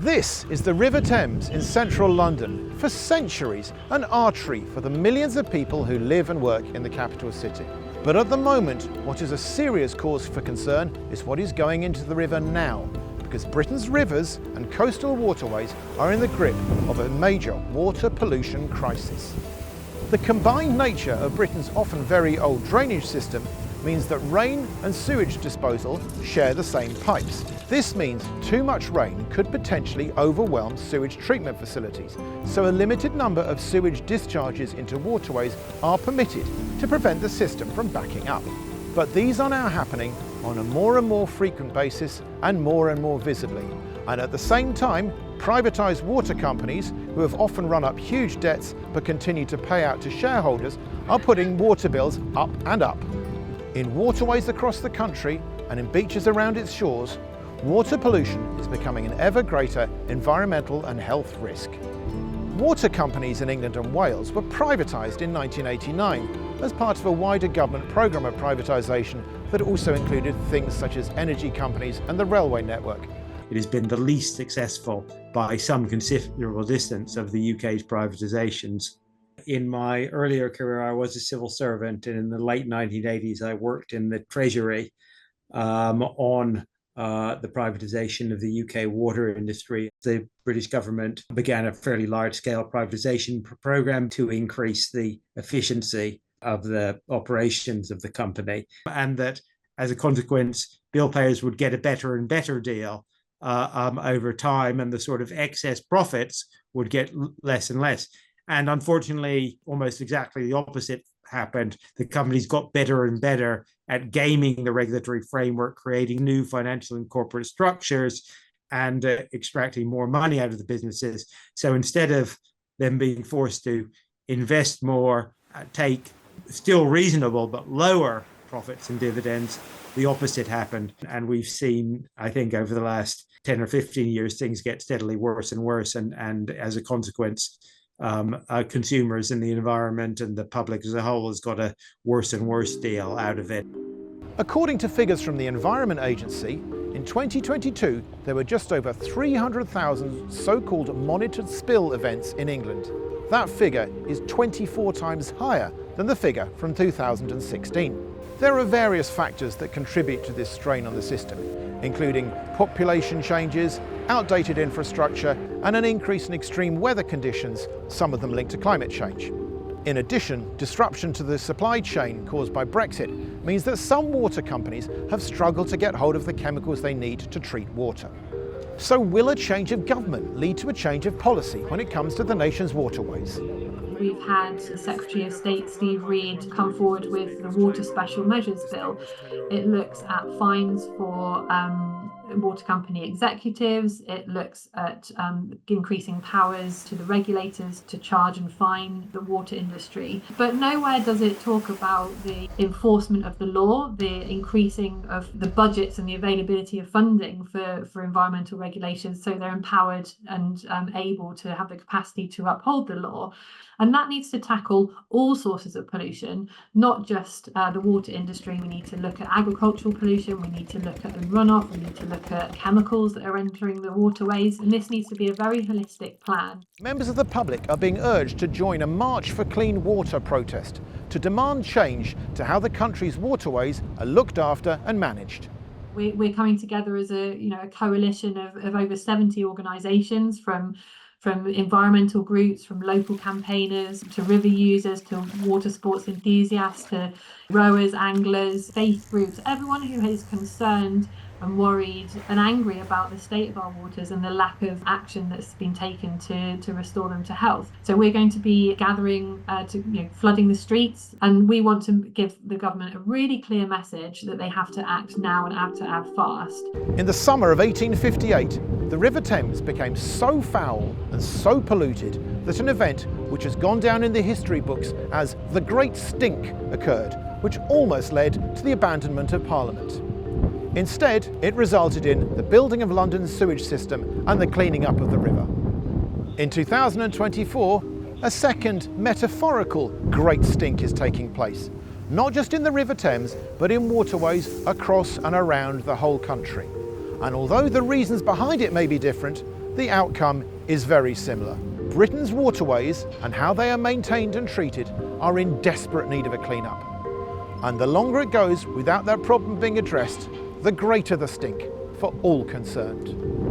This is the River Thames in central London, for centuries an artery for the millions of people who live and work in the capital city. But at the moment, what is a serious cause for concern is what is going into the river now, because Britain's rivers and coastal waterways are in the grip of a major water pollution crisis. The combined nature of Britain's often very old drainage system means that rain and sewage disposal share the same pipes. This means too much rain could potentially overwhelm sewage treatment facilities, so a limited number of sewage discharges into waterways are permitted to prevent the system from backing up. But these are now happening on a more and more frequent basis and more visibly. And at the same time, privatised water companies, who have often run up huge debts but continue to pay out to shareholders, are putting water bills up and up. In waterways across the country and in beaches around its shores, water pollution is becoming an ever greater environmental and health risk. Water companies in England and Wales were privatised in 1989 as part of a wider government programme of privatisation that also included things such as energy companies and the railway network. It has been the least successful by some considerable distance of the UK's privatisations. In my earlier career, I was a civil servant, and in the late 1980s, I worked in the Treasury on the privatisation of the UK water industry. The British government began a fairly large-scale privatisation programme to increase the efficiency of the operations of the company, and that as a consequence, bill payers would get a better and better deal over time, and the sort of excess profits would get less and less. And unfortunately, almost exactly the opposite happened. The companies got better and better at gaming the regulatory framework, creating new financial and corporate structures, and extracting more money out of the businesses. So instead of them being forced to invest more, take still reasonable but lower profits and dividends, the opposite happened. And we've seen, I think, over the last 10 or 15 years, things get steadily worse and worse. And as a consequence, consumers and the environment and the public as a whole has got a worse and worse deal out of it. According to figures from the Environment Agency, in 2022 there were just over 300,000 so-called monitored spill events in England. That figure is 24 times higher than the figure from 2016. There are various factors that contribute to this strain on the system, including population changes, outdated infrastructure, and an increase in extreme weather conditions, some of them linked to climate change. In addition, disruption to the supply chain caused by Brexit means that some water companies have struggled to get hold of the chemicals they need to treat water. So will a change of government lead to a change of policy when it comes to the nation's waterways? We've had Secretary of State Steve Reed come forward with the Water Special Measures Bill. It looks at fines for water company executives. It looks at increasing powers to the regulators to charge and fine the water industry. But nowhere does it talk about the enforcement of the law, the increasing of the budgets and the availability of funding for environmental regulations, so they're empowered and able to have the capacity to uphold the law. And that needs to tackle all sources of pollution, not just the water industry. We need to look at agricultural pollution, we need to look at the runoff, we need to look at chemicals that are entering the waterways, and this needs to be a very holistic plan. Members of the public are being urged to join a March for Clean Water protest to demand change to how the country's waterways are looked after and managed. We're coming together as a coalition of over 70 organisations from environmental groups, from local campaigners, to river users, to water sports enthusiasts, to rowers, anglers, faith groups, everyone who is concerned and worried and angry about the state of our waters and the lack of action that's been taken to restore them to health. So we're going to be gathering, flooding the streets, and we want to give the government a really clear message that they have to act now and have to act fast. In the summer of 1858, the River Thames became so foul and so polluted that an event which has gone down in the history books as the Great Stink occurred, which almost led to the abandonment of Parliament. Instead, it resulted in the building of London's sewage system and the cleaning up of the river. In 2024, a second metaphorical Great Stink is taking place, not just in the River Thames, but in waterways across and around the whole country. And although the reasons behind it may be different, the outcome is very similar. Britain's waterways and how they are maintained and treated are in desperate need of a clean-up. And the longer it goes without that problem being addressed, the greater the stink for all concerned.